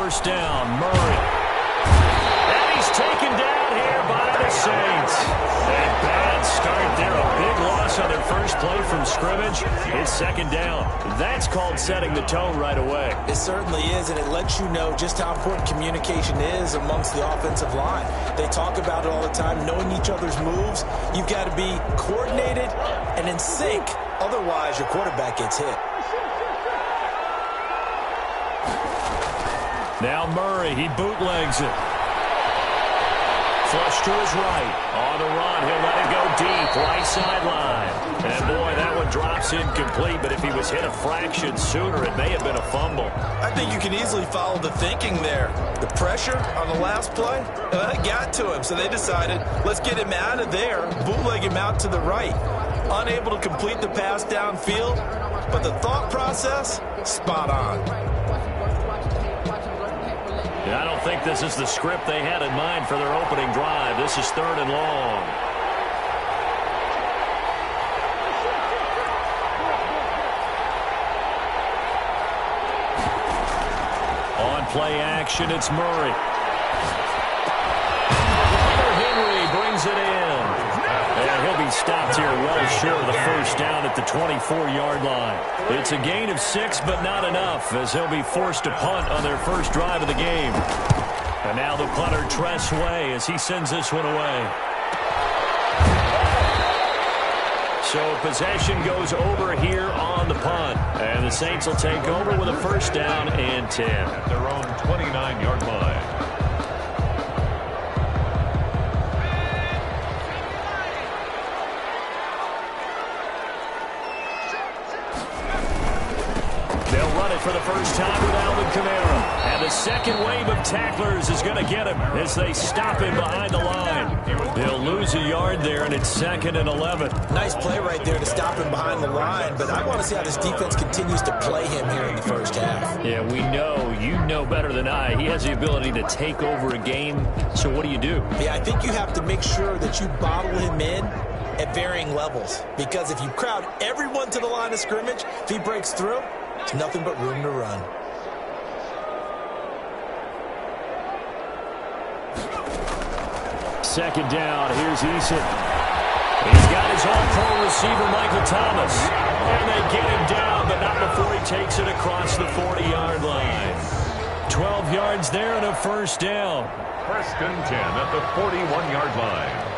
first down. Murray. And he's taken down here by the Saints. A bad start there. A big loss on their first play from scrimmage. It's second down. That's called setting the tone right away. It certainly is, and it lets you know just how important communication is amongst the offensive line. They talk about it all the time, knowing each other's moves. You've got to be coordinated and in sync. Otherwise, your quarterback gets hit. Now Murray, he bootlegs it. Flush to his right. On the run, he'll let it go deep, right sideline. And boy, that one drops incomplete, but if he was hit a fraction sooner, it may have been a fumble. I think you can easily follow the thinking there. The pressure on the last play, it got to him, so they decided, let's get him out of there, bootleg him out to the right. Unable to complete the pass downfield, but the thought process, spot on. I don't think this is the script they had in mind for their opening drive. This is 3rd and long. On play action, it's Murray. Henry brings it in. And he'll be stopped here well short of the first down at the 24-yard line. It's a gain of 6, but not enough, as he'll be forced to punt on their first drive of the game. And now the punter, Tress Way, as he sends this one away. So possession goes over here on the punt. And the Saints will take over with a first down and 10. At their own 29-yard line. For the first time with Alvin Kamara. And the second wave of tacklers is going to get him as they stop him behind the line. They'll lose a yard there, and it's 2nd and 11. Nice play right there to stop him behind the line, but I want to see how this defense continues to play him here in the first half. Yeah, we know. You know better than I. He has the ability to take over a game, so what do you do? Yeah, I think you have to make sure that you bottle him in at varying levels, because if you crowd everyone to the line of scrimmage, if he breaks through, it's nothing but room to run. Second down. Here's Eason. He's got his all-pro receiver, Michael Thomas. And they get him down, but not before he takes it across the 40-yard line. 12 yards there and a first down. 1st and 10 at the 41-yard line.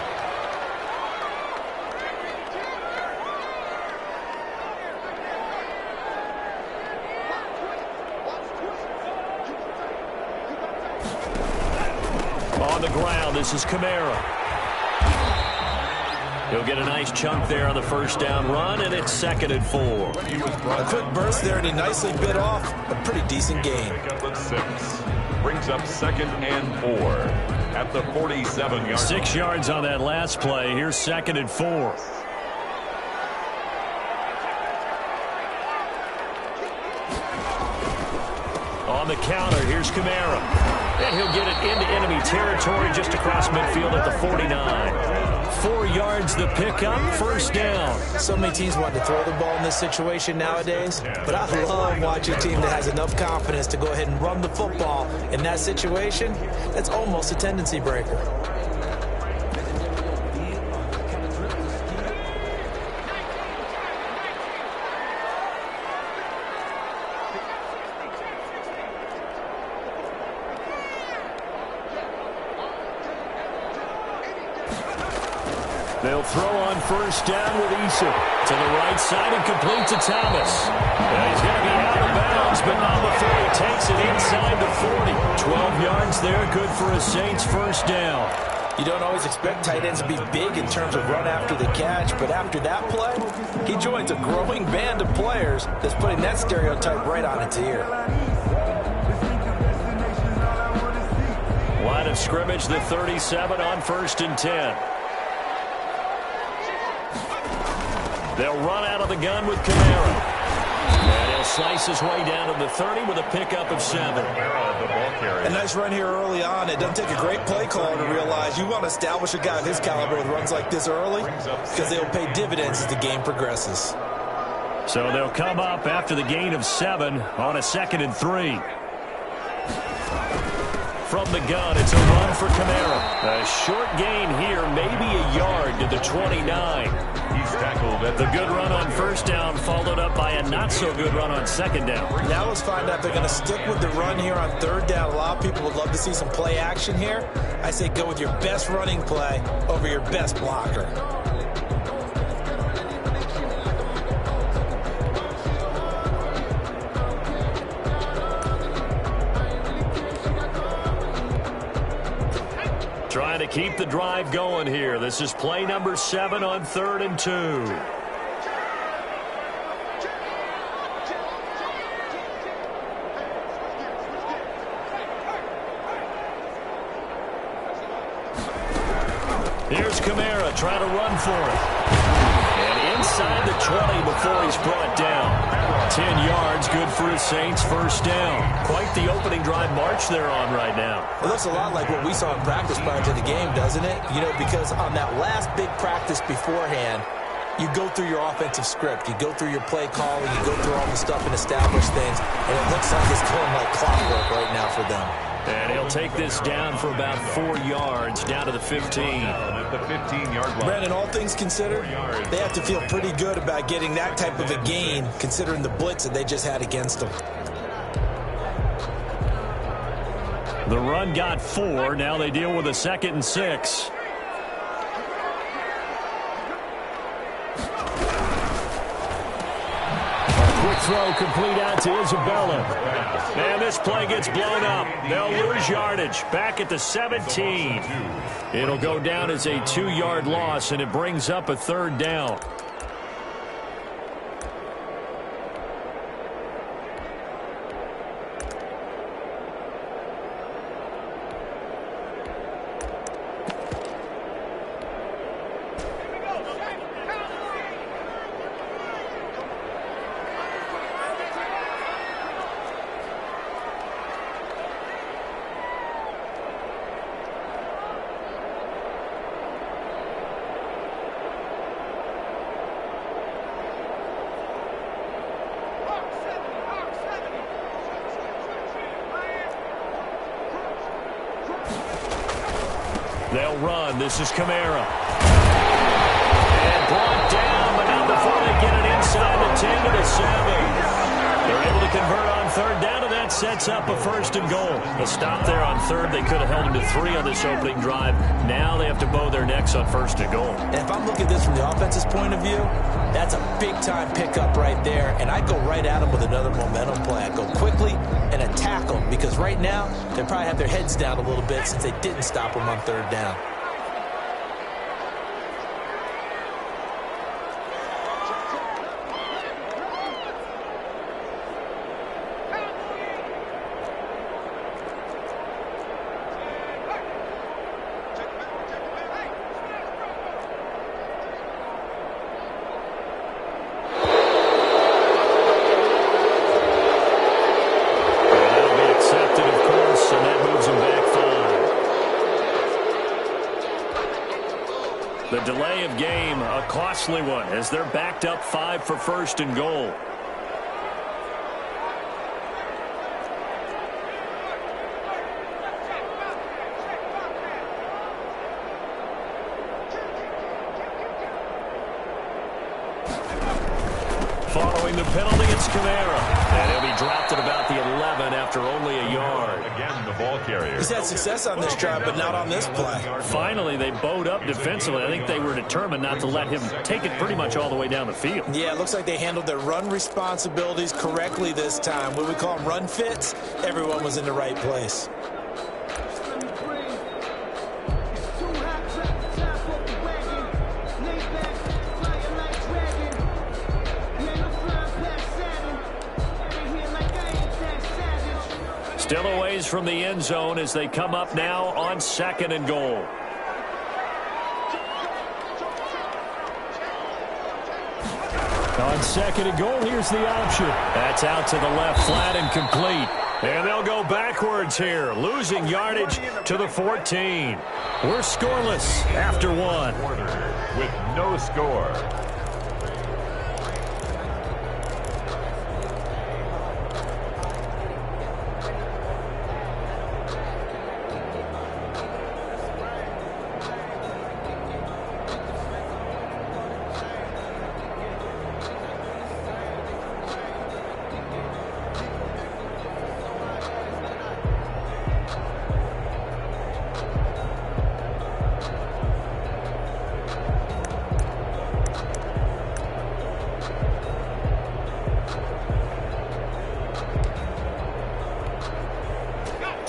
On the ground, this is Kamara. He'll get a nice chunk there on the first down run, and it's 2nd and 4. A quick burst there, and he nicely bit off a pretty decent gain. Pickup of 6. Brings up 2nd and 4 at the 47-yard 6 yards on that last play. Here's 2nd and 4. On the counter, here's Kamara. And he'll get it into enemy territory just across midfield at the 49. 4 yards the pickup, first down. So many teams want to throw the ball in this situation nowadays, but I love watching a team that has enough confidence to go ahead and run the football. In that situation, that's almost a tendency breaker. They'll throw on first down with Eason. To the right side and complete to Thomas. And he's going to be out of bounds, but not before he takes it inside the 40. 12 yards there, good for a Saints first down. You don't always expect tight ends to be big in terms of run after the catch, but after that play, he joins a growing band of players that's putting that stereotype right on its ear. Line of scrimmage, the 37 on 1st and 10. They'll run out of the gun with Kamara. And he'll slice his way down to the 30 with a pickup of 7. A nice run here early on. It doesn't take a great play caller to realize you want to establish a guy of his caliber with runs like this early, because they'll pay dividends as the game progresses. So they'll come up after the gain of 7 on a 2nd and 3. From the gun, it's a run for Kamara. A short gain here, maybe a yard to the 29. He's tackled at the good run on first down, followed up by a not-so-good run on second down. Now let's find out if they're going to stick with the run here on third down. A lot of people would love to see some play action here. I say go with your best running play over your best blocker. Trying to keep the drive going here. This is play number 7 on 3rd and 2. Here's Kamara trying to run for it. And inside the 20 before he's brought down. 10 yards, good for his Saints, first down. Quite the opening drive march they're on right now. It looks a lot like what we saw in practice prior to the game, doesn't it? You know, because on that last big practice beforehand, you go through your offensive script. You go through your play calling. You go through all the stuff and establish things. And it looks like it's going like clockwork right now for them. And he'll take this down for about 4 yards, down to the 15. At the 15-yard line. Brandon, all things considered, they have to feel pretty good about getting that type of a gain, considering the blitz that they just had against them. The run got 4. Now they deal with a 2nd and 6. Throw complete out to Isabella. And this play gets blown up. They'll lose yardage. Back at the 17. It'll go down as a 2-yard loss, and it brings up a 3rd down. They'll run. This is Kamara. And brought down, but not before they get it inside the 10 to the 7. They're able to convert on 3rd down, and that sets up a 1st and goal. A stop there on 3rd. They could have held him to 3 on this opening drive. Now they have to bow their necks on 1st and goal. And if I'm looking at this from the offense's point of view, that's a big-time pickup right there. And I'd go right at them with another momentum play. I'd go quickly and attack them, because right now they probably have their heads down a little bit since they didn't stop them on 3rd down. The delay of game, a costly one, as they're backed up 5 for 1st and goal. Following the penalty, it's Kamara. And he'll be dropped at about the 11 after only a yard. Again, the ball carrier. He's had success on this drive, but not on this play. Finally, they bowed up defensively. I think they were determined not to let him take it pretty much all the way down the field. Yeah, it looks like they handled their run responsibilities correctly this time. What we call them run fits, everyone was in the right place. Still a ways from the end zone as they come up now on 2nd and goal. On 2nd and goal, here's the option. That's out to the left, flat and complete. And they'll go backwards here, losing yardage to the 14. We're scoreless after 1. With no score.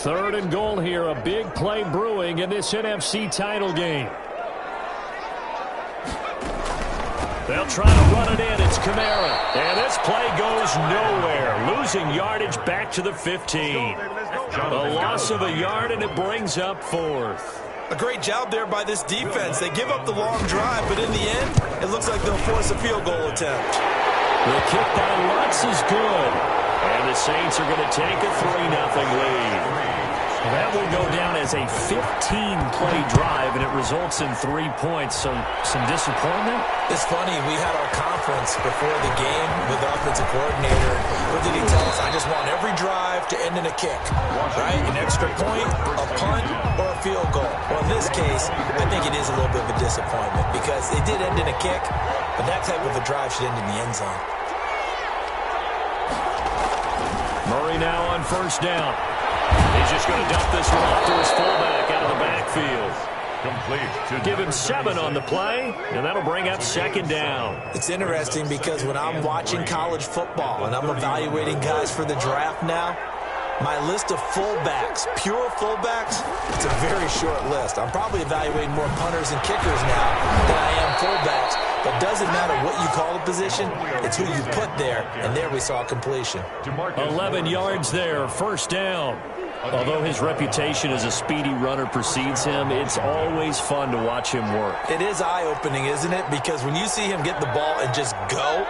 Third and goal here, a big play brewing in this NFC title game. They'll try to run it in. It's Kamara. And this play goes nowhere. Losing yardage back to the 15. A loss of a yard, and it brings up fourth. A great job there by this defense. They give up the long drive, but in the end, it looks like they'll force a field goal attempt. The kick by Lutz is good. And the Saints are going to take a 3-0 lead. That will go down as a 15-play drive, and it results in 3 points. So some disappointment? It's funny. We had our conference before the game with the offensive coordinator. What did he tell us? I just want every drive to end in a kick, right? An extra point, a punt, or a field goal. Well, in this case, I think it is a little bit of a disappointment because it did end in a kick, but that type of a drive should end in the end zone. Murray now on first down. He's just going to dump this one off to his fullback out of the backfield. Complete. Give him 7 on the play, and that'll bring up second down. It's interesting because when I'm watching college football and I'm evaluating guys for the draft now, my list of fullbacks, pure fullbacks, it's a very short list. I'm probably evaluating more punters and kickers now than I am fullbacks. But it doesn't matter what you call the position, it's who you put there, and there we saw completion. 11 yards there, first down. Although his reputation as a speedy runner precedes him, it's always fun to watch him work. It is eye-opening, isn't it? Because when you see him get the ball and just go,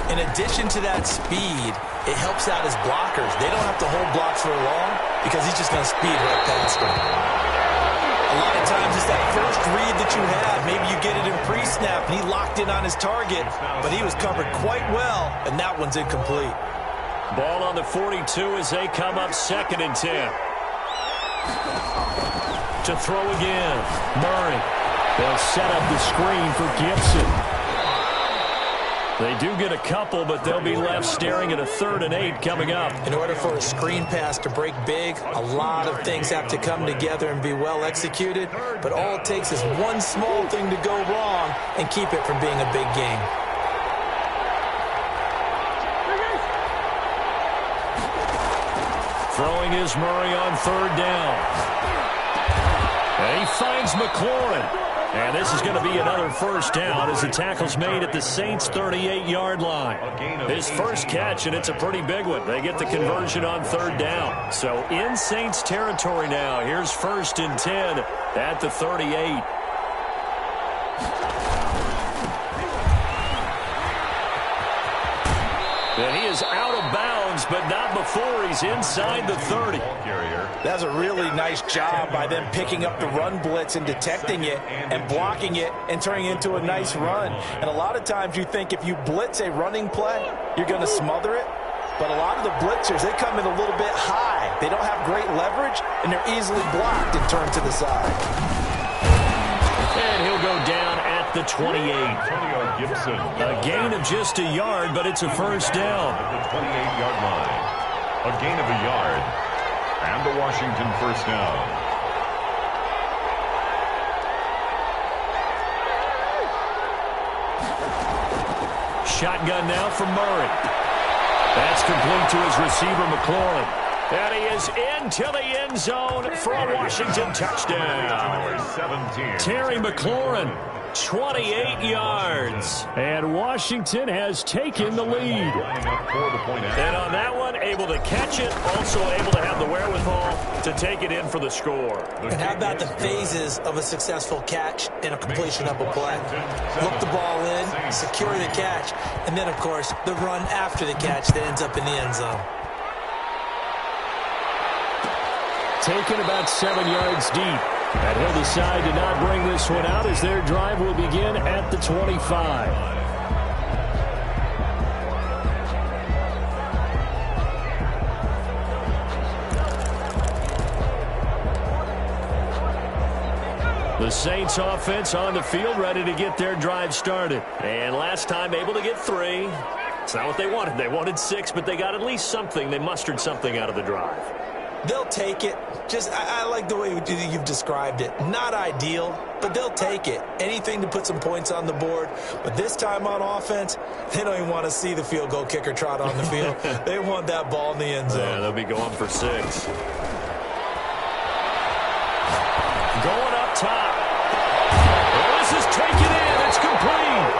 in addition to that speed, it helps out his blockers. They don't have to hold blocks for long because he's just going to speed right past them. A lot of times it's that first read that you have. Maybe you get it in pre-snap, and he locked in on his target, but he was covered quite well, and that one's incomplete. Ball on the 42 as they come up 2nd and 10. To throw again, Murray. They'll set up the screen for Gibson. They do get a couple, but they'll be left staring at a 3rd and 8 coming up. In order for a screen pass to break big, a lot of things have to come together and be well executed, but all it takes is one small thing to go wrong and keep it from being a big game. Throwing is Murray on 3rd down. And he finds McLaurin. And this is going to be another first down as the tackle's made at the Saints' 38-yard line. His first catch, and it's a pretty big one. They get the conversion on 3rd down. So in Saints territory now. Here's 1st and 10 at the 38. And he is out of bounds, but not before he's inside the 30. That's a really nice job by them picking up the run blitz and detecting it and blocking it and turning it into a nice run. And a lot of times you think if you blitz a running play, you're going to smother it. But a lot of the blitzers, they come in a little bit high. They don't have great leverage, and they're easily blocked and turned to the side. And he'll go down at the 28. Gibson. A gain of just a yard, but it's a first down. At the 28-yard line. A gain of a yard. And the Washington first down. Shotgun now from Murray. That's complete to his receiver, McLaurin. And he is into the end zone for a Washington touchdown. 17. Terry McLaurin, 28 yards. And Washington has taken the lead. And on that one, able to catch it, also able to have the wherewithal to take it in for the score. And how about the phases of a successful catch and a completion of a play? Look the ball in, secure the catch, and then, of course, the run after the catch that ends up in the end zone. Taken about 7 yards deep. And he'll decide to not bring this one out as their drive will begin at the 25. The Saints offense on the field ready to get their drive started. And last time able to get 3. It's not what they wanted. They wanted 6, but they got at least something. They mustered something out of the drive. They'll take it. I like the way you've described it. Not ideal, but they'll take it. Anything to put some points on the board. But this time on offense, they don't even want to see the field goal kicker trot on the field. They want that ball in the end zone. Yeah, they'll be going for 6. top. Well, this is taken in. It's complete.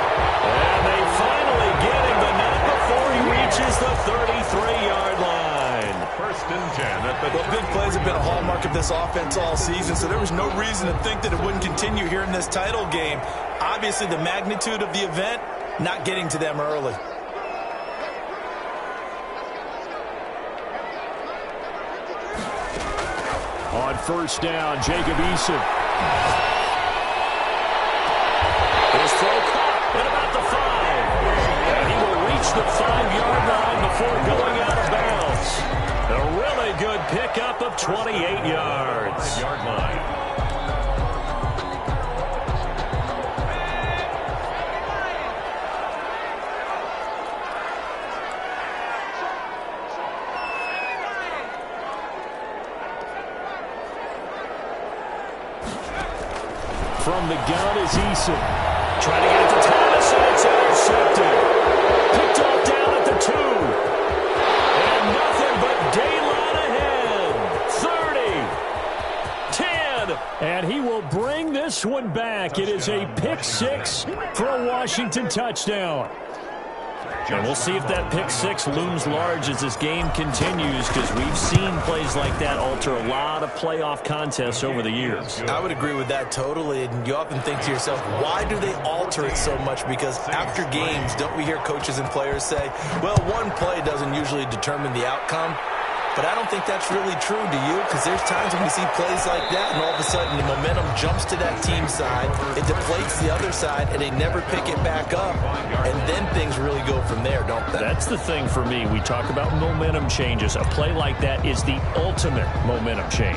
And they finally get him, but not before he reaches the 33-yard line. First and 10 at the Well, big plays have been a hallmark of this offense all season, so there was no reason to think that it wouldn't continue here in this title game. Obviously, the magnitude of the event not getting to them early. On first down, Jacob Eason. His throw caught at about the 5. And he will reach the 5-yard line before going out of bounds. A really good pickup of 28 yards. 5-yard line. From the gun is Eason. Trying to get it to Thomas, and it's intercepted. Picked off down at the 2. And nothing but daylight ahead. 30. 10. And he will bring this one back. It is a pick 6 for a Washington touchdown. And we'll see if that pick 6 looms large as this game continues, because we've seen plays like that alter a lot of playoff contests over the years. I would agree with that totally, and you often think to yourself, why do they alter it so much? Because after games, don't we hear coaches and players say, well, one play doesn't usually determine the outcome? But I don't think that's really true, do you? Because there's times when we see plays like that, and all of a sudden the momentum jumps to that team side, it deflates the other side, and they never pick it back up, and then things really go from there, don't they? That's the thing for me. We talk about momentum changes. A play like that is the ultimate momentum change.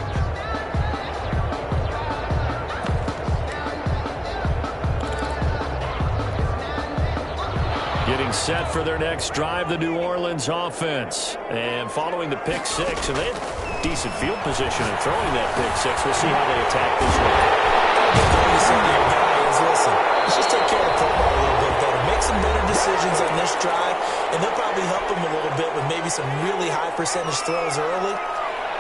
Getting set for their next drive, the New Orleans offense. And following the pick 6, and they had decent field position in throwing that pick 6. We'll see how they attack this one. Listen, let's just take care of the football a little bit better. Make some better decisions on this drive, and they'll probably help them a little bit with maybe some really high percentage throws early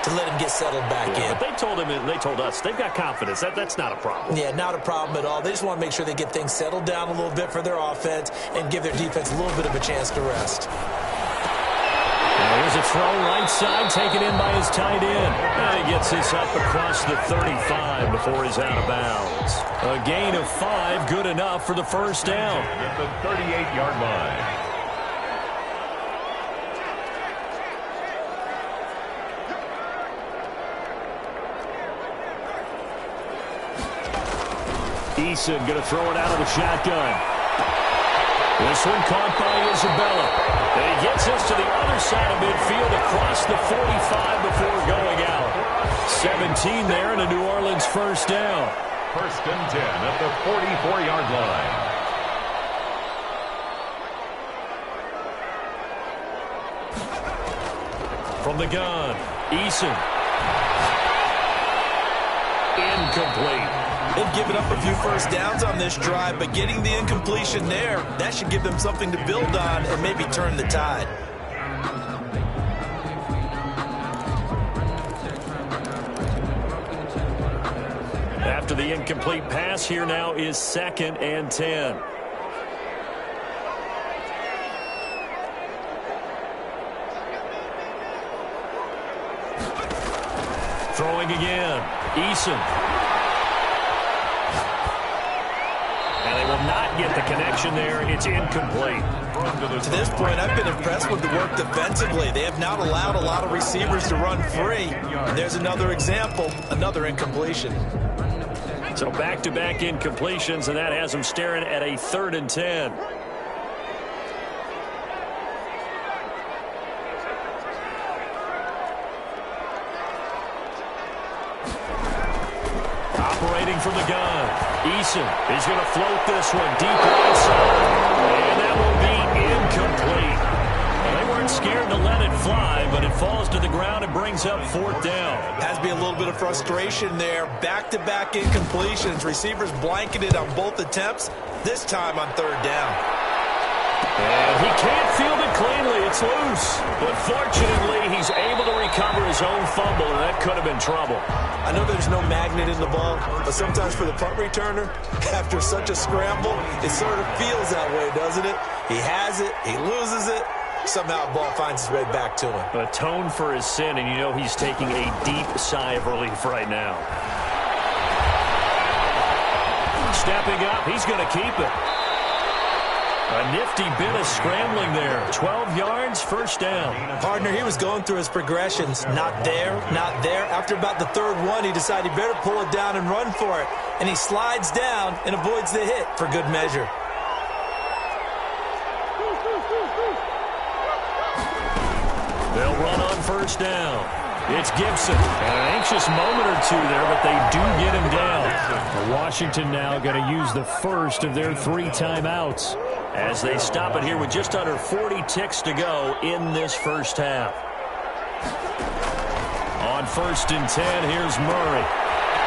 to let him get settled back in. But they told him, and they told us, they've got confidence. That's not a problem. Yeah, not a problem at all. They just want to make sure they get things settled down a little bit for their offense and give their defense a little bit of a chance to rest. There's a throw right side taken in by his tight end. And he gets this up across the 35 before he's out of bounds. A gain of 5, good enough for the first down. At the 38-yard line. Eason going to throw it out of the shotgun. This one caught by Isabella. And he gets us to the other side of midfield across the 45 before going out. 17 there and a New Orleans first down. First and 10 at the 44-yard line. From the gun, Eason. Incomplete. They've given up a few first downs on this drive, but getting the incompletion there, that should give them something to build on and maybe turn the tide. After the incomplete pass, here now is 2nd and 10. Throwing again, Eason. And they will not get the connection there. It's incomplete. To this point, I've been impressed with the work defensively. They have not allowed a lot of receivers to run free. And there's another example, another incompletion. So back-to-back incompletions, and that has them staring at a 3rd and 10. Operating from the gun, Eason is going to float this one deep right side, and that will be incomplete. Well, they weren't scared to let it fly, but it falls to the ground and brings up 4th down. Has to be a little bit of frustration there. Back-to-back incompletions. Receivers blanketed on both attempts, this time on 3rd down. And he can't field it cleanly. It's gets loose. But fortunately, he's able to recover his own fumble, and that could have been trouble. I know there's no magnet in the ball, but sometimes for the punt returner, after such a scramble, it sort of feels that way, doesn't it? He has it, he loses it, somehow the ball finds its way back to him. Atone for his sin, and you know he's taking a deep sigh of relief right now. Stepping up, he's going to keep it. A nifty bit of scrambling there. 12 yards, first down. Partner, he was going through his progressions. Not there, not there. After about the third one, he decided he better pull it down and run for it. And he slides down and avoids the hit for good measure. They'll run on first down. It's Gibson. And an anxious moment or two there, but they do get him down. Washington now going to use the first of their 3 timeouts as they stop it here with just under 40 ticks to go in this first half. On 1st and 10, here's Murray.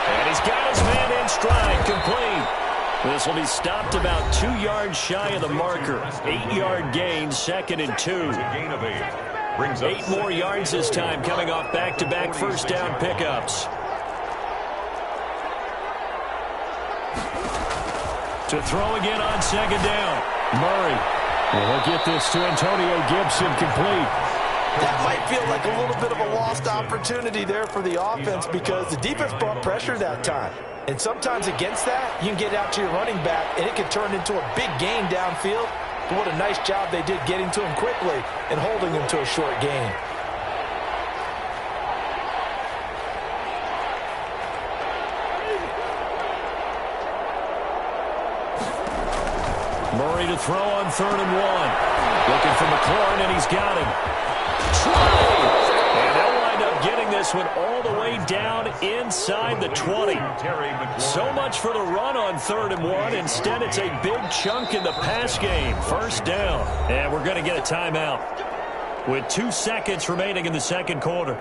And he's got his man in stride, complete. This will be stopped about 2 yards shy of the marker. 8-yard gain, 2nd and 2. Gain of 8. 8 more yards this time, coming off back-to-back first down pickups. To throw again on 2nd down. Murray will get this to Antonio Gibson, complete. That might feel like a little bit of a lost opportunity there for the offense because the defense brought pressure that time. And sometimes against that, you can get out to your running back, and it can turn into a big gain downfield. But what a nice job they did getting to him quickly and holding him to a short gain. Murray to throw on 3rd and 1. Looking for McLaurin, and he's got him. Try! And they'll wind up getting this one all the way down inside the 20. So much for the run on 3rd and 1. Instead, it's a big chunk in the pass game. First down. And we're going to get a timeout with 2 seconds remaining in the second quarter.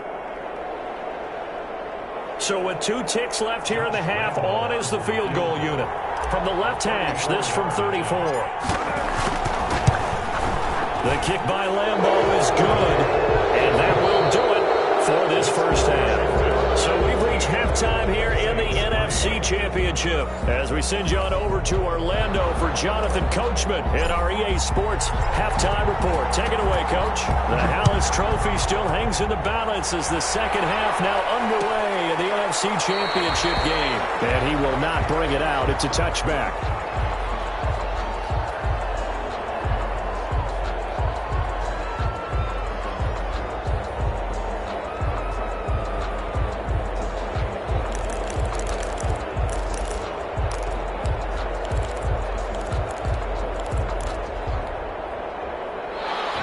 So with 2 ticks left here in the half, on is the field goal unit. From the left hash, this from 34. The kick by Lambeau is good, and that will do it for this first half. So we've reached halftime here in the NFC Championship as we send you on over to Orlando for Jonathan Coachman in our EA Sports halftime report. Take it away, Coach. The Hallis Trophy still hangs in the balance as the second half now underway in the NFC Championship game. And he will not bring it out. It's a touchback.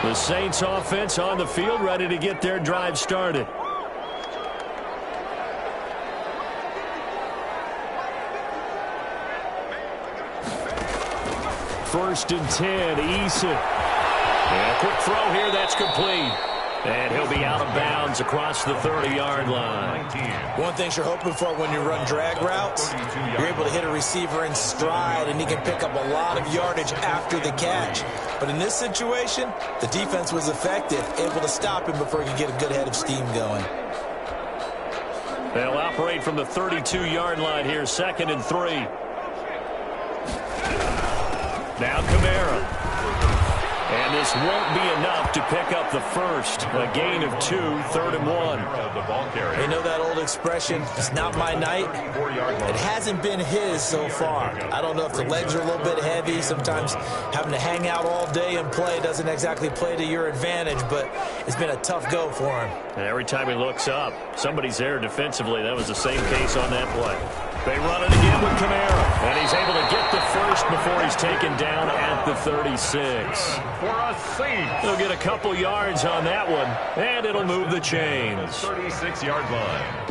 The Saints offense on the field, ready to get their drive started. First and 10, Eason. And a quick throw here, that's complete. And he'll be out of bounds across the 30-yard line. One thing you're hoping for when you run drag routes, you're able to hit a receiver in stride, and he can pick up a lot of yardage after the catch. But in this situation, the defense was effective, able to stop him before he could get a good head of steam going. They'll operate from the 32-yard line here, 2nd and 3. Now Kamara. And this won't be enough to pick up the first. A gain of 2, 3rd and 1. You know that old expression, it's not my night? It hasn't been his so far. I don't know if the legs are a little bit heavy. Sometimes having to hang out all day and play doesn't exactly play to your advantage, but it's been a tough go for him. And every time he looks up, somebody's there defensively. That was the same case on that play. They run it again with Kamara, and he's able to get the first before he's taken down at the 36. For a Saints. He'll get a couple yards on that one, and it'll move the chains. 36-yard line.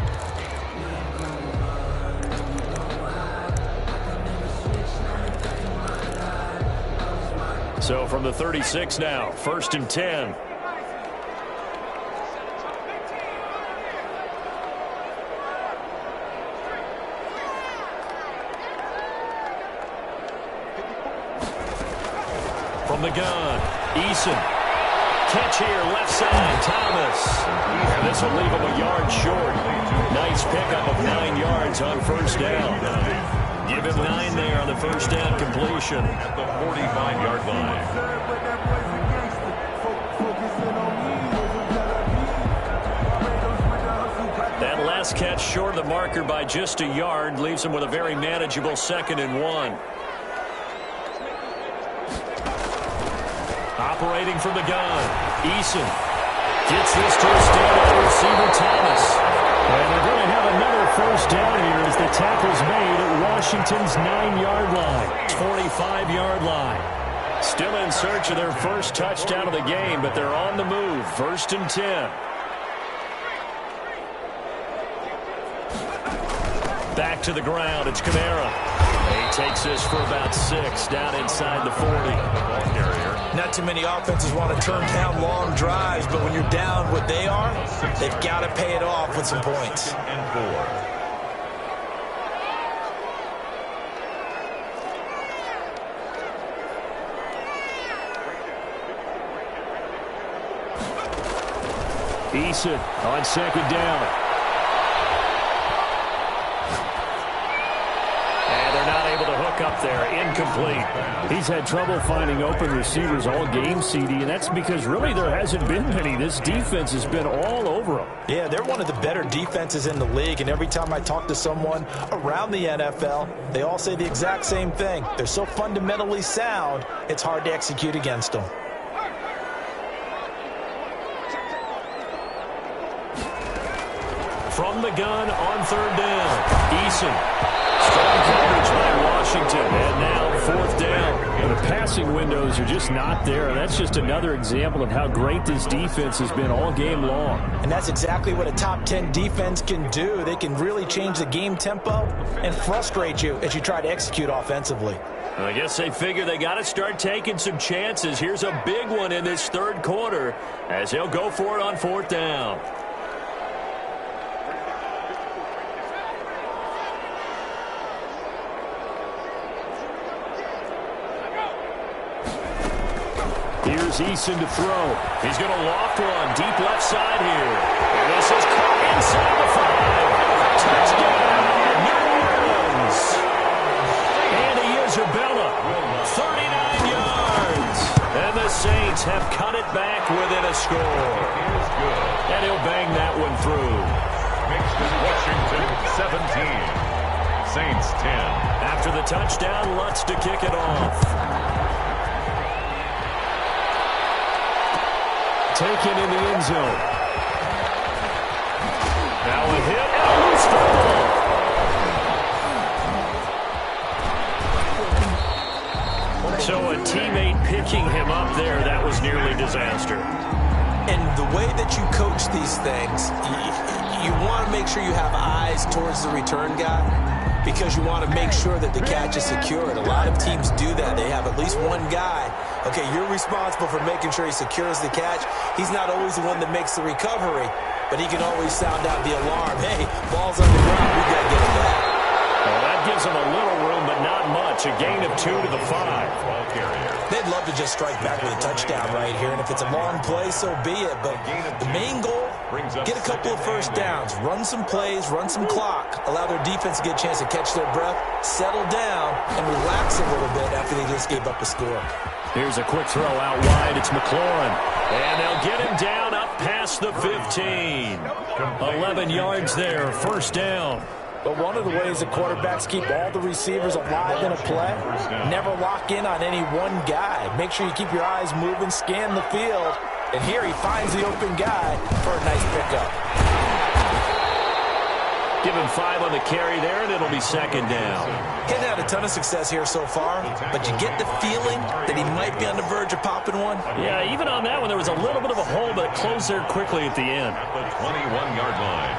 So from the 36 now, 1st and 10. From the gun, Eason catch here, left side, Thomas. And this will leave him a yard short. Nice pickup of 9 yards on first down. Give him 9 there on the first down completion. At the 45-yard line. That last catch short of the marker by just a yard leaves him with a very manageable 2nd and 1. Operating from the gun, Eason gets this to a standout receiver, Thomas. And they're going to have another first down here as the tackle's made at Washington's 9-yard line, 25-yard line. Still in search of their first touchdown of the game, but they're on the move, 1st and 10. Back to the ground, it's Kamara. He takes this for about 6 down inside the 40. Not too many offenses want to turn down long drives, but when you're down what they are, they've got to pay it off with some points. And 4. Eason on 2nd down. Up there, incomplete. He's had trouble finding open receivers all game, CD, and that's because really there hasn't been many. This defense has been all over them. Yeah, they're one of the better defenses in the league, and every time I talk to someone around the NFL, they all say the exact same thing. They're so fundamentally sound, it's hard to execute against them. From the gun on 3rd down, Eason. Strong coverage by Washington, and now 4th down. And the passing windows are just not there. That's just another example of how great this defense has been all game long. And that's exactly what a top 10 defense can do. They can really change the game tempo and frustrate you as you try to execute offensively. I guess they figure they got to start taking some chances. Here's a big one in this 3rd quarter as he'll go for it on 4th down. Here's Eason to throw. He's going to loft one deep left side here. And this is caught inside the 5. Touchdown, New Orleans. Andy Isabella, 39 yards. And the Saints have cut it back within a score. And he'll bang that one through. Makes it Washington 17. Saints 10. After the touchdown, Lutz to kick it off. Taken in the end zone. Now a hit and a loose football. So a teammate picking him up there, that was nearly disaster. And the way that you coach these things, you want to make sure you have eyes towards the return guy because you want to make sure that the catch is secured. A lot of teams do that. They have at least one guy. Okay, you're responsible for making sure he secures the catch. He's not always the one that makes the recovery, but he can always sound out the alarm. Hey, ball's on the ground. We got to get it back. Well, that gives him a little room, but not much. A gain of 2 to the 5. They'd love to just strike back with a touchdown right here, and if it's a long play, so be it. But the main goal, get a couple of first downs, run some plays, run some clock, allow their defense to get a chance to catch their breath, settle down, and relax a little bit after they just gave up a score. Here's a quick throw out wide. It's McLaurin. And they'll get him down up past the 15. 11 yards there, first down. But one of the ways the quarterbacks keep all the receivers alive in a play, never lock in on any one guy. Make sure you keep your eyes moving, scan the field. And here he finds the open guy for a nice pickup. Give him 5 on the carry there, and it'll be 2nd down. He's had a ton of success here so far, but you get the feeling that he might be on the verge of popping one. Yeah, even on that one, there was a little bit of a hole, but it closed there quickly at the end. At the 21-yard line.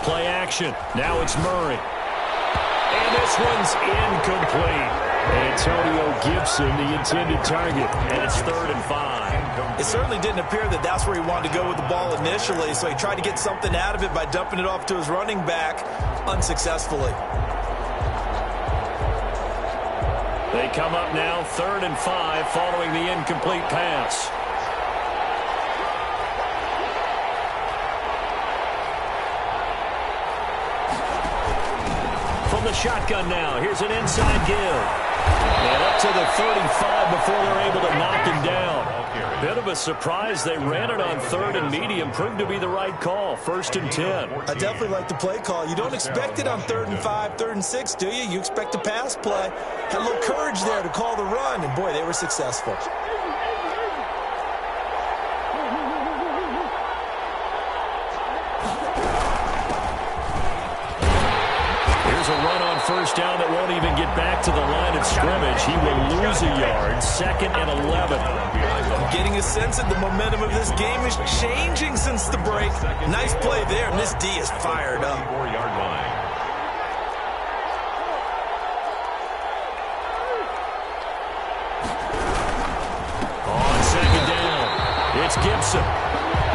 Play action. Now it's Murray. And this one's incomplete. Antonio Gibson, the intended target, and it's 3rd and 5. It certainly didn't appear that that's where he wanted to go with the ball initially, so he tried to get something out of it by dumping it off to his running back unsuccessfully. They come up now 3rd and 5 following the incomplete pass. From the shotgun now, here's an inside give. And up to the 35 before they're able to knock him down. Bit of a surprise. They ran it on 3rd and medium. Proved to be the right call. 1st and 10. I definitely like the play call. You don't expect it on 3rd and 5, 3rd and 6, do you? You expect a pass play. Had a little courage there to call the run, and boy, they were successful. Here's a run on 1st down that won't even get back to the line of scrimmage. He will lose a yard. 2nd and 11. I'm getting a sense that the momentum of this game is changing since the break. Nice play there, and this D is fired up. 4-yard line. On 2nd down, it's Gibson.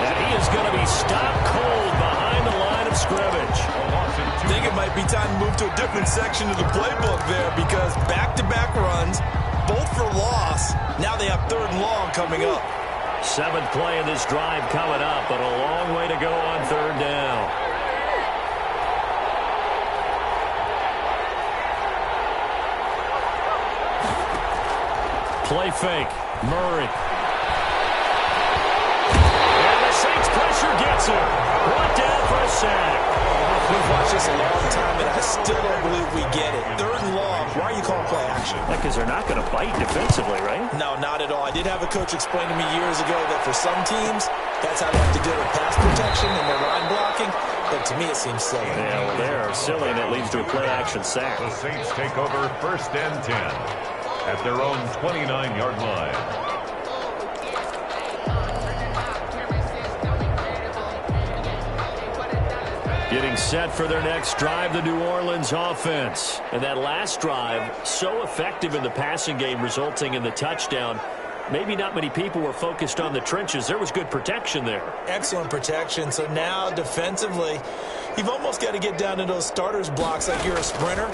And he is going to be stopped cold behind the line of scrimmage. I think it might be time to move to a different section of the playbook there, because back-to-back runs, both for loss. Now they have 3rd and long coming up. 7th play of this drive coming up, but a long way to go on 3rd down. Play fake. Murray. And the Saints pressure gets him. Brought down for a sack. We've watched this a long time, and I still don't believe we get it. 3rd and long. Why are you calling play action? Because they're not going to bite defensively, right? No, not at all. I did have a coach explain to me years ago that for some teams, that's how they have to deal with pass protection and their line blocking. But to me, it seems silly. Yeah, well, they're silly, and it leads to a play-action sack. The Saints take over 1st and 10 at their own 29-yard line. Getting set for their next drive, the New Orleans offense. And that last drive, so effective in the passing game, resulting in the touchdown. Maybe not many people were focused on the trenches. There was good protection there. Excellent protection. So now defensively, you've almost got to get down to those starters blocks like you're a sprinter.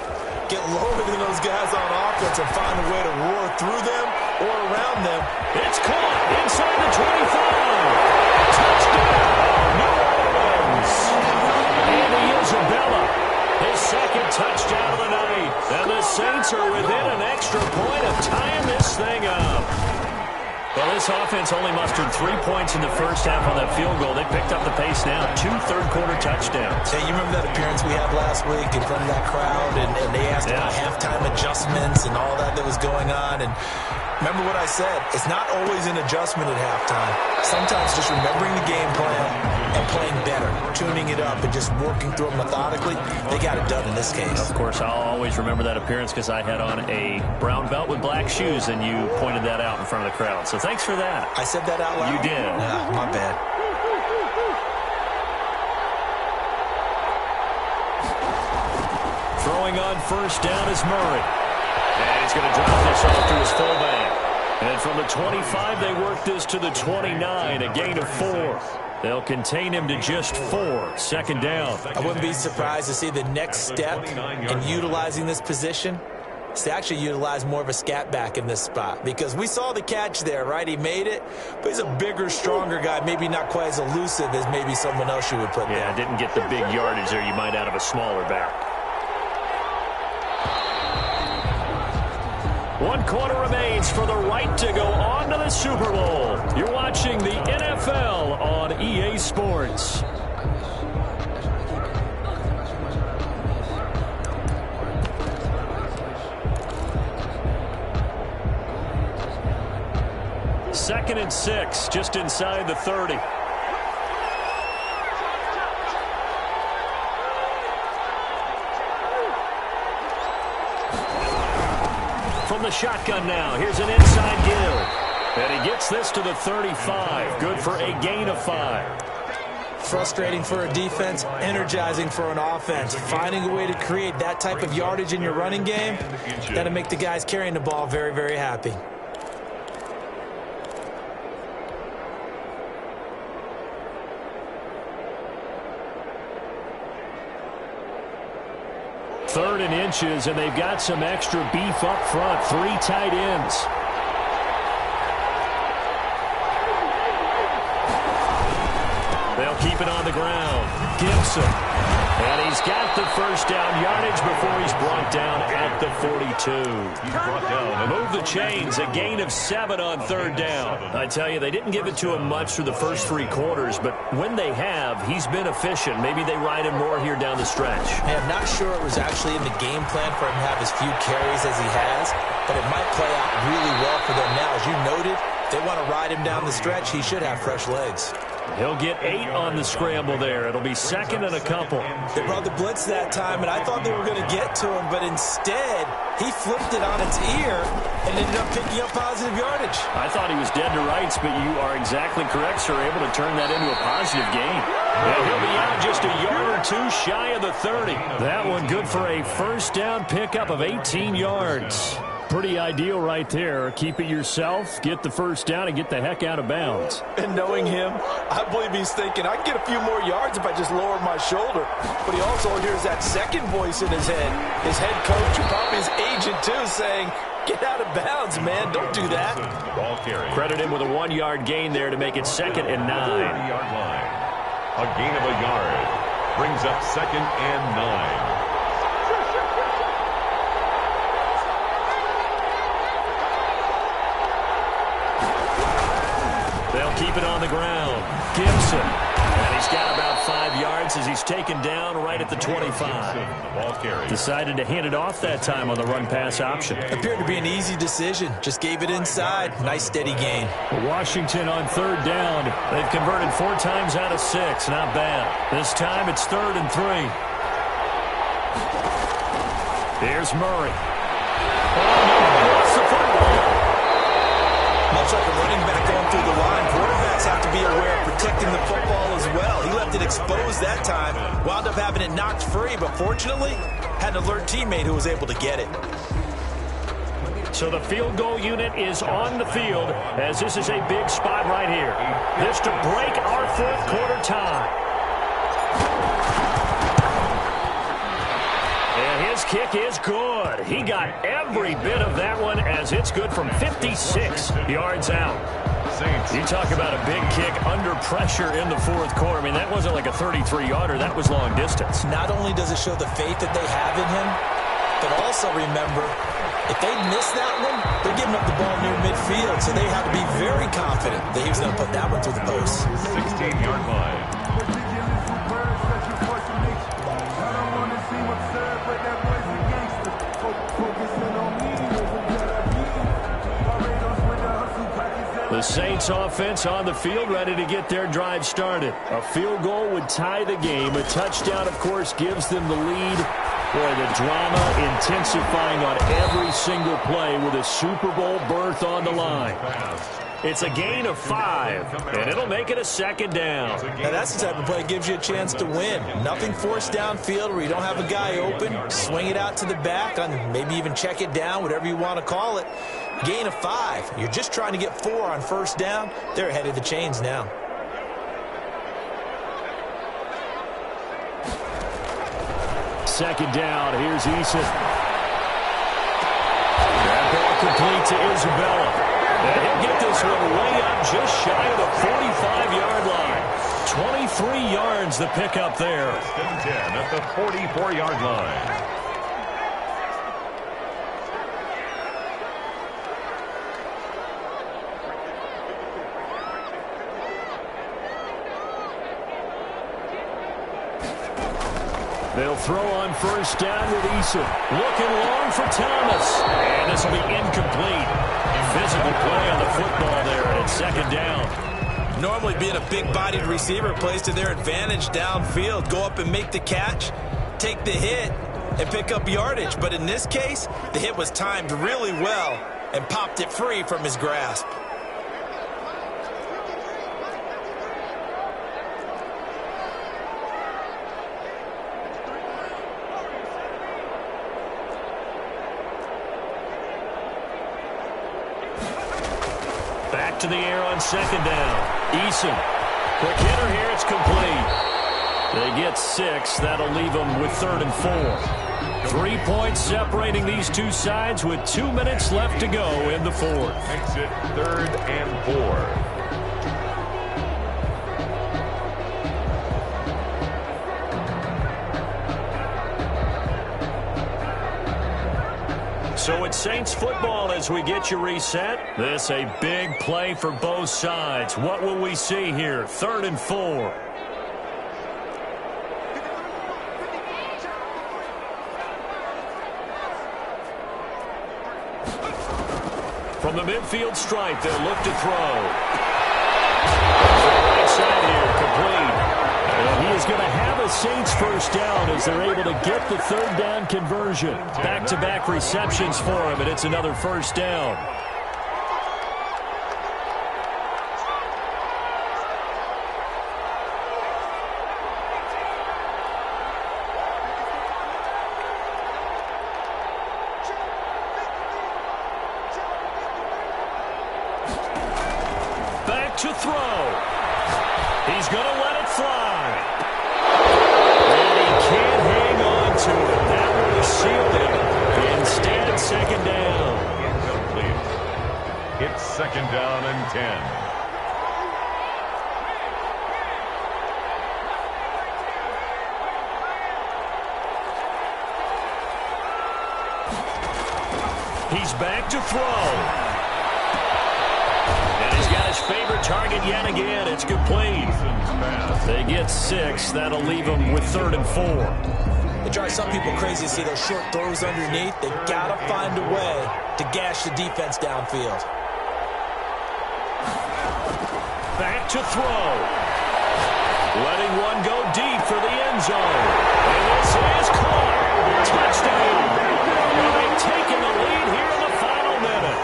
Get lower than those guys on offense and find a way to roar through them or around them. It's caught inside the 25. Touchdown, New Orleans. Andy Isabella, his 2nd touchdown of the night. And the Saints are within an extra point of tying this thing up. Well, this offense only mustered 3 points in the 1st half on that field goal. They picked up the pace now. 2 third-quarter touchdowns. Hey, you remember that appearance we had last week in front of that crowd, and they asked about halftime adjustments and all that was going on, and remember what I said. It's not always an adjustment at halftime. Sometimes just remembering the game plan and playing better, tuning it up and just working through it methodically. They got it done in this case. Of course, I'll always remember that appearance because I had on a brown belt with black shoes, and you pointed that out in front of the crowd. So thanks for that. I said that out loud? You did. My bad. Throwing on 1st down is Murray. And he's going to drop this off to his fullback. And from the 25, they work this to the 29, a gain of 4. They'll contain him to just 4. 2nd down. I wouldn't be surprised to see the next step in utilizing this position is to actually utilize more of a scat back in this spot, because we saw the catch there, right? He made it, but he's a bigger, stronger guy, maybe not quite as elusive as maybe someone else you would put there. Yeah, didn't get the big yardage there you might out of a smaller back. 1 quarter remains for the right to go on to the Super Bowl. You're watching the NFL on EA Sports. Second and 6, just inside the 30. From the shotgun now, here's an inside give. And he gets this to the 35. Good for a gain of 5. Frustrating for a defense, energizing for an offense. Finding a way to create that type of yardage in your running game, that'll make the guys carrying the ball very, very happy. 3rd and inches, and they've got some extra beef up front. 3 tight ends. They'll keep it on the ground. Gibson. And he's got the first down yardage before he's brought down at the 42. He's brought down. Move the chains. A gain of 7 on 3rd down. I tell you, they didn't give it to him much through the first 3 quarters, but when they have, he's been efficient. Maybe they ride him more here down the stretch. Hey, I'm not sure it was actually in the game plan for him to have as few carries as he has, but it might play out really well for them now. As you noted, if they want to ride him down the stretch, he should have fresh legs. He'll get 8 on the scramble there. It'll be 2nd and a couple. They brought the blitz that time, and I thought they were going to get to him, but instead, he flipped it on its ear and ended up picking up positive yardage. I thought he was dead to rights, but you are exactly correct, sir. Able to turn that into a positive gain. And he'll be out just a yard or 2 shy of the 30. That one good for a first down pickup of 18 yards. Pretty ideal right there. Keep it yourself, get the first down, and get the heck out of bounds. And knowing him, I believe he's thinking, I can get a few more yards if I just lower my shoulder. But he also hears that second voice in his head. His head coach, and probably his agent too, saying, get out of bounds, man. Don't do that. Credit him with a 1-yard gain there to make it 2nd and 9. 30-yard line. A gain of a yard. Brings up 2nd and 9. They'll keep it on the ground. Gibson. And he's got about 5 yards as he's taken down right at the 25. Decided to hand it off that time on the run-pass option. Appeared to be an easy decision. Just gave it inside. Nice steady gain. Washington on 3rd down. They've converted 4 times out of 6. Not bad. This time it's 3rd and 3. Here's Murray. Much like a running back going through the line, quarterbacks have to be aware of protecting the football as well. He left it exposed that time, wound up having it knocked free, but fortunately, had an alert teammate who was able to get it. So the field goal unit is on the field as this is a big spot right here. This to break our 4th quarter tie. And his kick is good. He got every bit of that one as it's good from 56 yards out. You talk about a big kick under pressure in the 4th quarter. I mean, that wasn't like a 33-yarder. That was long distance. Not only does it show the faith that they have in him, but also remember, if they miss that one, they're giving up the ball near midfield, so they have to be very confident that he was going to put that one through the post. 16-yard line. The Saints offense on the field, ready to get their drive started. A field goal would tie the game. A touchdown, of course, gives them the lead. Boy, the drama intensifying on every single play with a Super Bowl berth on the line. It's a gain of 5, and it'll make it a 2nd down. Now that's the type of play that gives you a chance to win. Nothing forced downfield where you don't have a guy open. Swing it out to the back, and maybe even check it down, whatever you want to call it. Gain of 5. You're just trying to get 4 on first down. They're ahead of the chains now. Second down. Here's Eason. That ball complete to Isabella. And he'll get this one way up just shy of the 45-yard line. 23 yards the pickup there. 10 at the 44-yard line. They'll throw on first down with Eason. Looking long for Thomas. And this will be incomplete. Physical play on the football there, and it's 2nd down. Normally being a big-bodied receiver plays to their advantage downfield. Go up and make the catch, take the hit, and pick up yardage. But in this case, the hit was timed really well and popped it free from his grasp. Back to the air on 2nd down. Eason. Quick hitter here. It's complete. They get 6. That'll leave them with 3rd and 4. 3 points separating these two sides with 2 minutes left to go in the fourth. Makes it 3rd and 4. So it's Saints football as we get you reset. This a big play for both sides. What will we see here? 3rd and 4. From the midfield stripe, they'll look to throw. Right side here, complete. And he is going to have a Saints first down as they're able to get the 3rd down conversion. Back-to-back receptions for him, and it's another first down. Back to throw. He's going to let it fly. And he can't hang on to it. That would have sealed it. Instead, 2nd down. Incomplete. It's 2nd down and 10. He's back to throw. And he's got his favorite target yet again. It's complete. They get 6. That'll leave them with 3rd and 4. It drives some people crazy to see those short throws underneath. They've got to find a way to gash the defense downfield. Back to throw. Letting one go deep for the end zone. And this is caught. Touchdown. And they've taken the lead here in the final minute.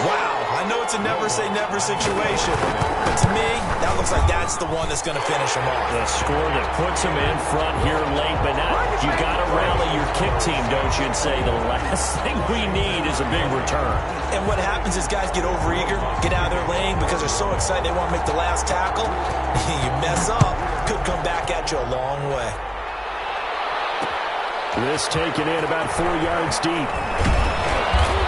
Wow, I know it's a never-say-never situation, but to me, that looks like that's the one that's going to finish them off. The score that puts them in front here late, but now you got to rally your kick team, don't you, and say the last thing we need is a big return. And what happens is guys get overeager, get out of their lane because they're so excited they want to make the last tackle. You mess up, could come back at you a long way. This taken in about 4 yards deep.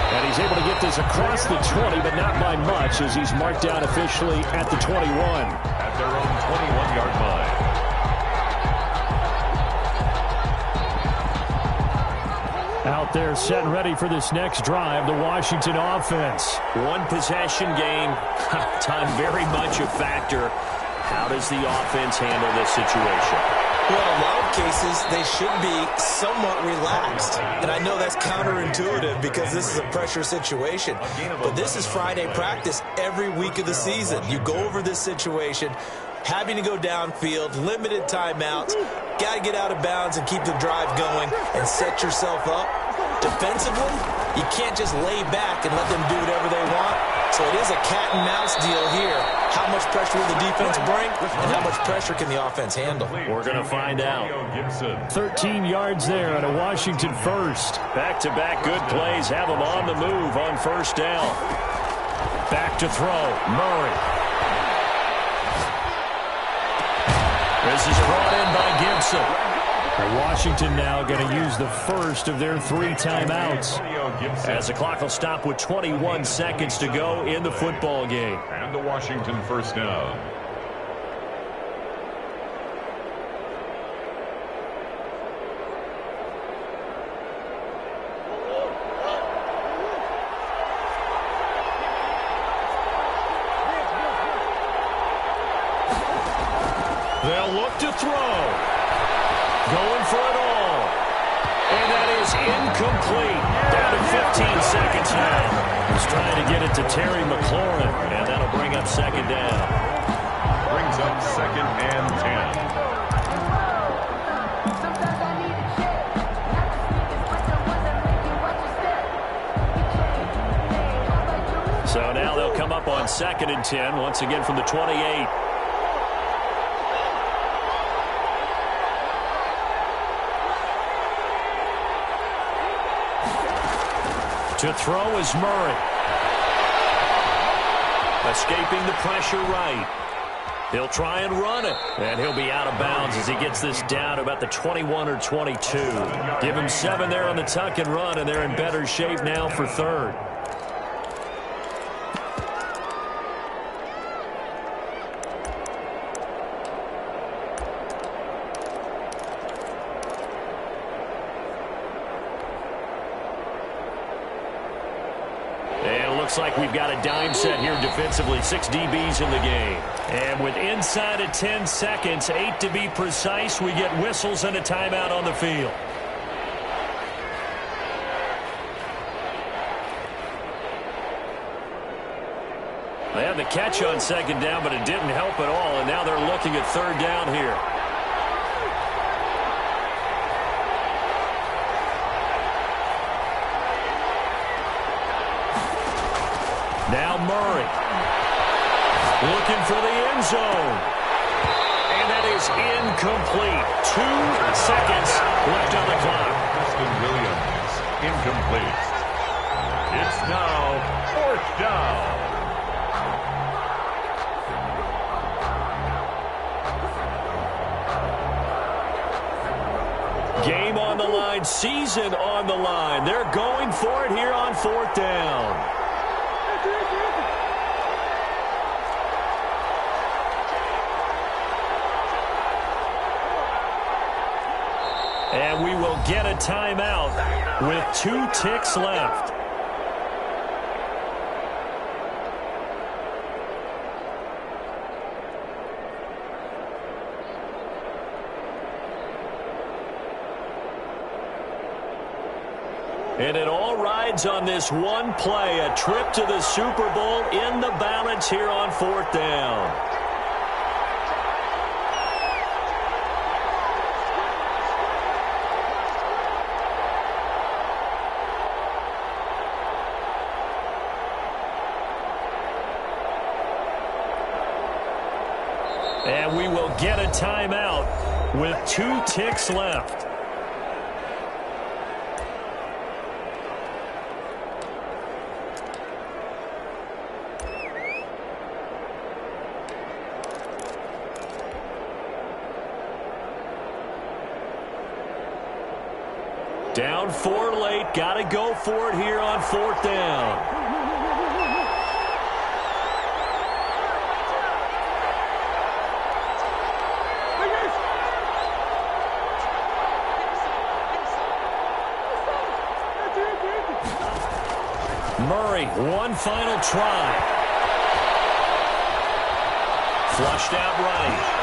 And he's able to get this across the 20, but not by much as he's marked down officially at the 21. At their own 21-yard line. Out there set and ready for this next drive, the Washington offense. One possession game, time very much a factor. How does the offense handle this situation? Well, in a lot of cases, they should be somewhat relaxed. And I know that's counterintuitive because this is a pressure situation. But this is Friday practice every week of the season. You go over this situation, having to go downfield, limited timeouts, got to get out of bounds and keep the drive going and set yourself up. Defensively, you can't just lay back and let them do whatever they want. So it is a cat and mouse deal here. How much pressure will the defense bring, and how much pressure can the offense handle? We're going to find out. 13 yards there at a Washington first. Back-to-back good plays have them on the move on first down. Back to throw. Murray. This is brought in by Gibson. Washington now going to use the first of their 3 timeouts as the clock will stop with 21 seconds to go in the football game. And the Washington first down. They'll look to throw. Going for it all. And that is incomplete. Down to 15 seconds now. He's trying to get it to Terry McLaurin, and that'll bring up 2nd down. Brings up 2nd and 10. So now they'll come up on 2nd and 10, once again from the 28. To throw is Murray. Escaping the pressure right. He'll try and run it, and he'll be out of bounds as he gets this down to about the 21 or 22. Give him 7 there on the tuck and run, and they're in better shape now for third. Looks like we've got a dime set here defensively. 6 DBs in the game. And with inside of 10 seconds, 8 to be precise, we get whistles and a timeout on the field. They had the catch on second down, but it didn't help at all, and now they're looking at third down here. Now Murray looking for the end zone. And that is incomplete. 2 seconds left on the clock. Preston Williams, incomplete. It's now 4th down. Game on the line, season on the line. They're going for it here on 4th down. And we will get a timeout with 2 ticks left. And it all rides on this one play, a trip to the Super Bowl in the balance here on 4th down. And we will get a timeout with 2 ticks left. Down 4 late, got to go for it here on 4th down. Murray, one final try. Flushed out right.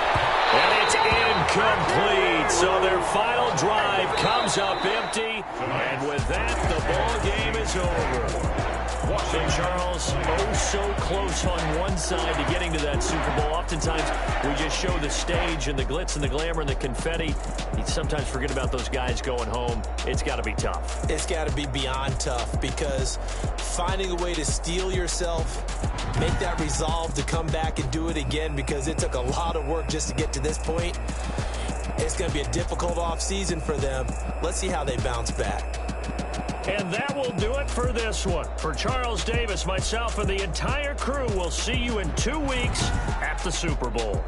And it's incomplete. So their final drive comes up empty. And with that, the ball game is over. St. Charles, oh so close on one side to getting to that Super Bowl. Oftentimes, we just show the stage and the glitz and the glamour and the confetti. You sometimes forget about those guys going home. It's got to be tough. It's got to be beyond tough, because finding a way to steel yourself, make that resolve to come back and do it again, because it took a lot of work just to get to this point. It's going to be a difficult offseason for them. Let's see how they bounce back. And that will do it for this one. For Charles Davis, myself, and the entire crew, we'll see you in 2 weeks at the Super Bowl.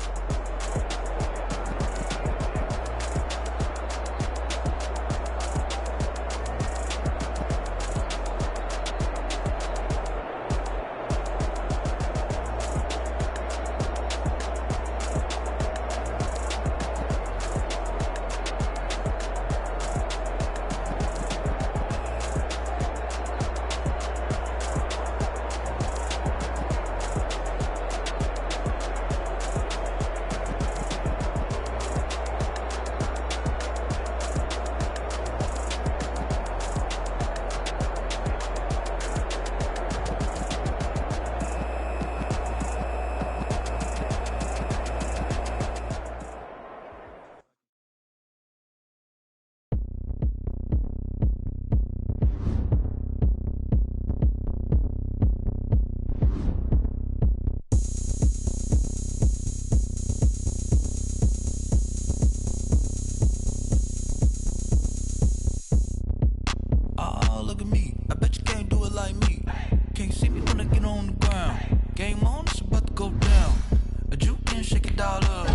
A juke and shake it all up.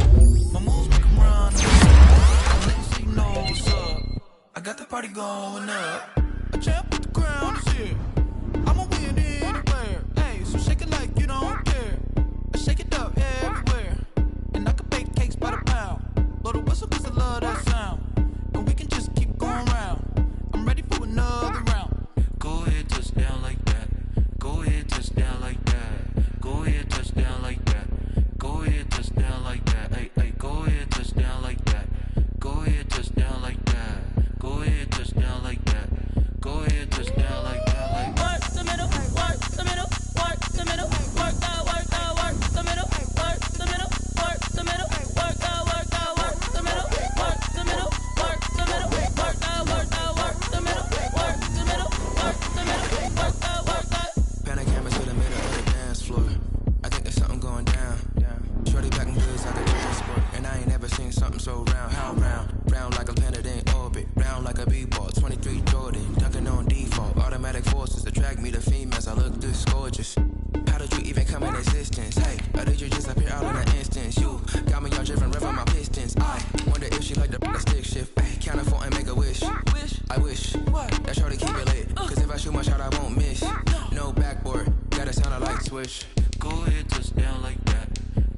My moves make 'em run. Let you see you know what's up. I got the party going up. A champ with the crown is here. I'ma win anywhere. Hey, so shake it like you don't care. I shake it up everywhere. And I can bake cakes by the pound. Blow the whistle 'cause I love that sound. And we can just keep going round. I'm ready for another round. Go ahead, touch down like that. Go ahead, touch down like that. Go ahead, touch down like that. Go ahead, touch down like that. Hey, hey, go ahead, touch down like that. Go ahead, touch down like that. Go ahead, touch down like that. Go ahead, touch down like that. Like work the middle, work the middle, work the middle, work out, work out, work the middle, work the middle, work the middle, work out, work out, work the middle, work the middle, work the middle, work out, work out, work the middle, work the middle, work the middle, work out, work out. Pan the camera to the middle of the dance floor. I think there's something going down. Shorty back in goods like a transport. And I ain't never seen something so round. How round? Round like a planet in orbit. Round like a b-ball. 23 Jordan. Dunking on default. Automatic forces attract me to females. I look this gorgeous. How did you even come in existence? Hey, or did you just appear out in an instance? You got me all driven, revving my pistons. I wonder if she like the stick shift. Ay, count a four and make a wish. I wish that shorty keep it lit. 'Cause if I shoot my shot, I won't miss. No backboard. Gotta sound like swish. Go ahead, touch down like that.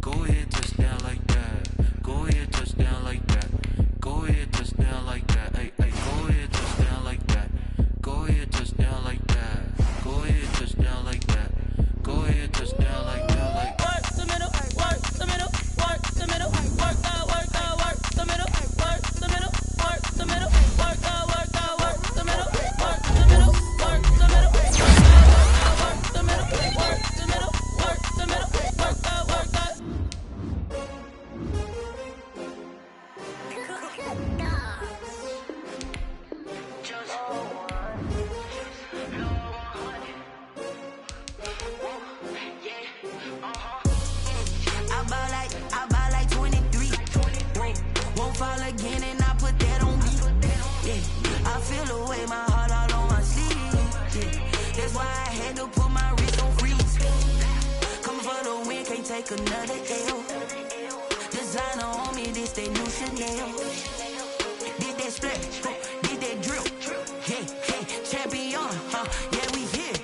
Go ahead, touch down like that. Go ahead, touch down like that. Go ahead, touch down like that. Hey, hey, go ahead, touch down like that. Go ahead, touch down like that. Go ahead, touch down like that. Go ahead, touch down like that. Like work the middle, work the middle, work the middle, work out, work out, work the middle, work the middle, work the middle, work out, work out, work the middle, work the middle, work the middle, work out, work the middle, work the middle, work the middle, work out, work out. I buy like 23. Won't fall again and I put that on me. Yeah, I feel the way my heart all on my sleeve. Yeah, that's why I had to put my wrist on freeze. Coming for the win, can't take another L. Designer on me, this that new Chanel. Did that splash, did that drill. Yeah, yeah, champion, yeah, we here.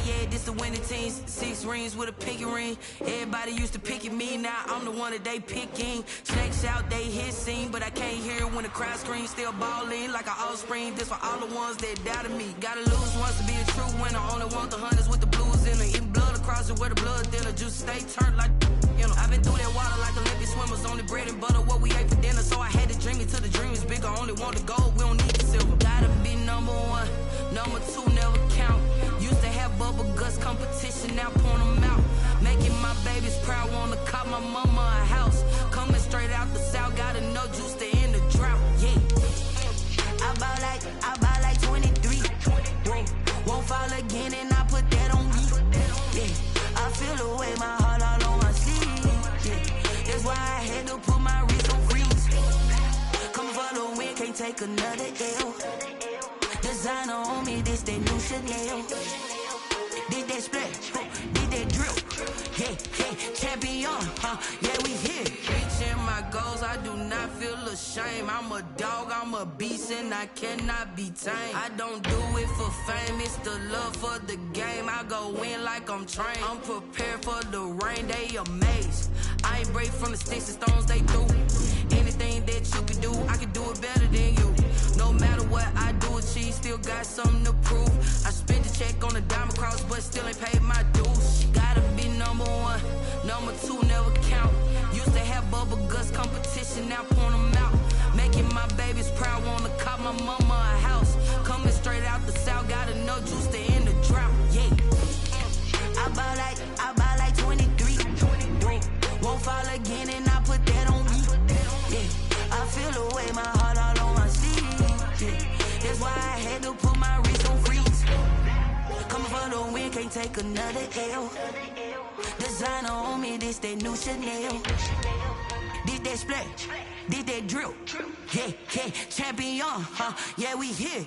Yeah, this the winning team. 6 rings with a pinky ring. Everybody used to pick at me, now I'm the one that they picking. Snakes out, they hit scene, but I can't hear it when the crowd screams. Still balling like an offspring. This for all the ones that doubted me. Gotta lose once to be a true winner. Only want the hunters with the blues in it. Eating blood across it where the blood thinner. Juice stay turned like, you know. I've been through that water like Olympic swimmers. Only bread and butter, what we ate for dinner. So I had to dream it till the dream is bigger. Only want the gold, we don't need the silver. Gotta be number 1, number 2 never count. Used to have bubble guts competition, now point them out. Making my babies proud, wanna cop my mama a house. Coming straight out the south, gotta know juice to end the drought. Yeah, I buy like 23. Won't fall again and I put that on me. Yeah, I feel the way my heart all on my sleeve. Yeah, that's why I had to put my wrist on freeze. Coming for the win, can't take another L. Designer on me, this that new Chanel. Did that splash, did that drill. Yeah, yeah, champion, yeah, we here. Reaching my goals, I do not feel ashamed. I'm a dog, I'm a beast, and I cannot be tamed. I don't do it for fame, it's the love for the game. I go in like I'm trained. I'm prepared for the rain, they amazed. I ain't break from the sticks and stones they do. Anything that you can do, I can do it better than you. No matter what I do, achieve, still got something to prove. I spent the check on a diamond cross, but still ain't paid my dues. Gotta be number 1, number 2 never count. Used to have bubble guts competition, now point them out. Making my babies proud, wanna cop my mama a house. Coming straight out the south, gotta know juice to end the drought. Yeah, I buy like 23. Won't fall again and I put that on me. Yeah, I feel the way my heart all on my sleeve. Yeah, that's why I had to put my wrist on freeze. Coming for the win, can't take another L. Designer on me, this that new Chanel. Did that splash, did that drill. Yeah, yeah, champion, yeah, we here.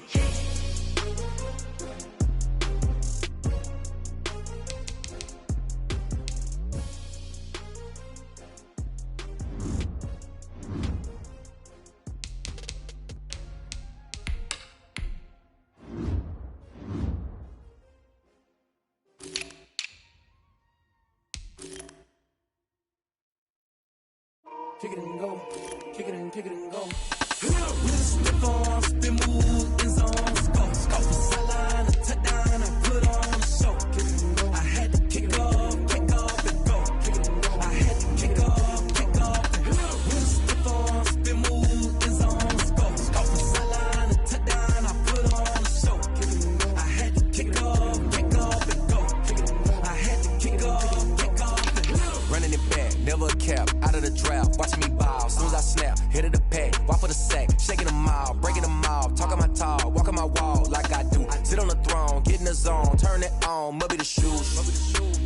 kick it and go, kick it and go. Stiff on, spin move, in zone, scope, sideline, a touchdown, I put on a show. I had to kick off and go. I had to kick off and go. Stiff on, spin move, in zone, scope, sideline, a touchdown, I put on a show. I had to kick off and go. I had to kick off and go. Running it back, never a cap, out of the draft, watch me ball, soon as I snap, hit of the pack, walk for the sack, shaking them all, breaking them off, talking my talk, walking my wall like I do, sit on the throne, get in the zone, turn it on, must be the shoes,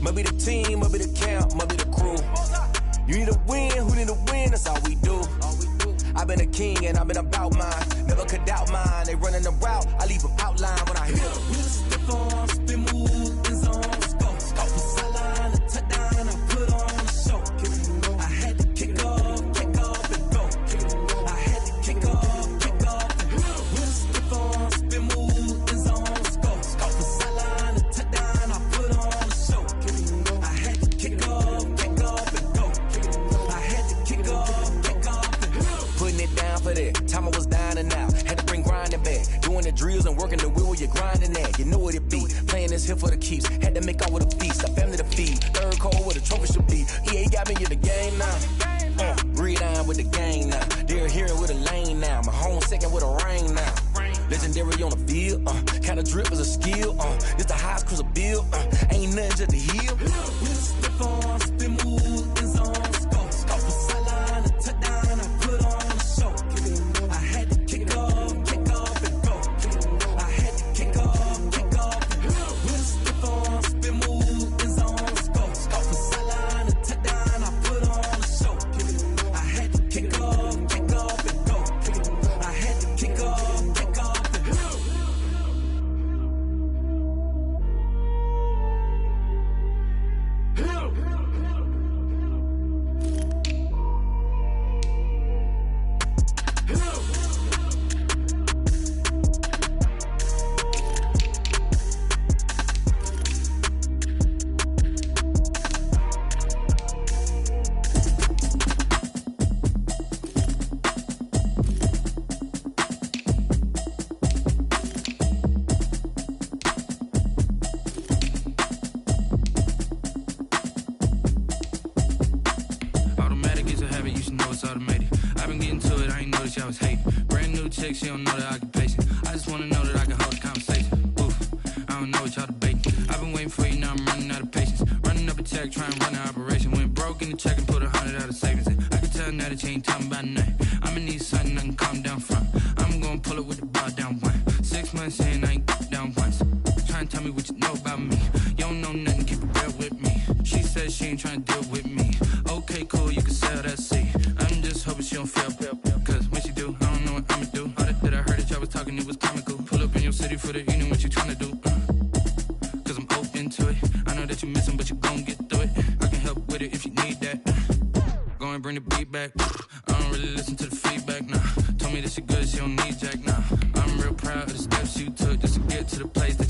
must be the team, must be the camp, must be the crew. You need a win, who need a win, that's all we do. I've been a king and I've been about mine, never could doubt mine, they running the route, I leave them outline when I hit them. Stiff on, spin move, in zone, scope, sideline, a touchdown, I put on a show. I had to kick off and go. I had to kick off and go. Stiff on, spin move, in zone, scope, sideline, a touchdown, I put on a show. I had to kick off and go. I had to kick off and go. Putting it down for that, time I was down and out, had to bring grinding back, doing the drills and working the wheel where you're grinding at, you know what it be, playing this here for the keeps, had to make out with a feast, a family to feed, third cold where the trophy should be, EA got me in the game now, breathe on with the game now, they're hearing with a lane now, my home second with a rain now, legendary on the field, kind of drip is a skill, it's the highest cruiser bill, ain't nothing just to heal. Stiff on, spin move, in zone, scope, sideline, a touchdown, I put on a show. I had to kick off and go. I had to kick off and go. Stiff on, spin move, in zone, scope, sideline, a touchdown, I put on a show. I had to kick off and go. I had to kick off and go. Automatic is a habit, you should know it's automated. I've been getting to it, I ain't noticed y'all was hating. Brand new chick, she don't know that I can pace it. I just wanna know that I can hold a conversation. Oof, I don't know what y'all debating. I've been waiting for you, now I'm running out of patience. Running up a check, trying to run an operation. Went broke in the check and put 100 out of savings in. I can tell now that you ain't talking about nothing. I'ma need something I can calm down from. I'm gonna pull it with the bar down one. 6 months in, I ain't down once. Trying to tell me what you know about me. You don't know nothing, keep it real with me. She says she ain't trying to deal with me. Okay, cool, you can sell that seat. I'm just hoping she don't fail. Cause when she do, I don't know what I'ma do. All that I heard that y'all was talking, it was comical. Pull up in your city for the evening, what you tryna do? Cause I'm open to it. I know that you missing, but you gon' get through it. I can help with it if you need that. Go and bring the beat back. I don't really listen to the feedback, nah. Told me that she good, she don't need Jack, nah. I'm real proud of the steps you took just to get to the place that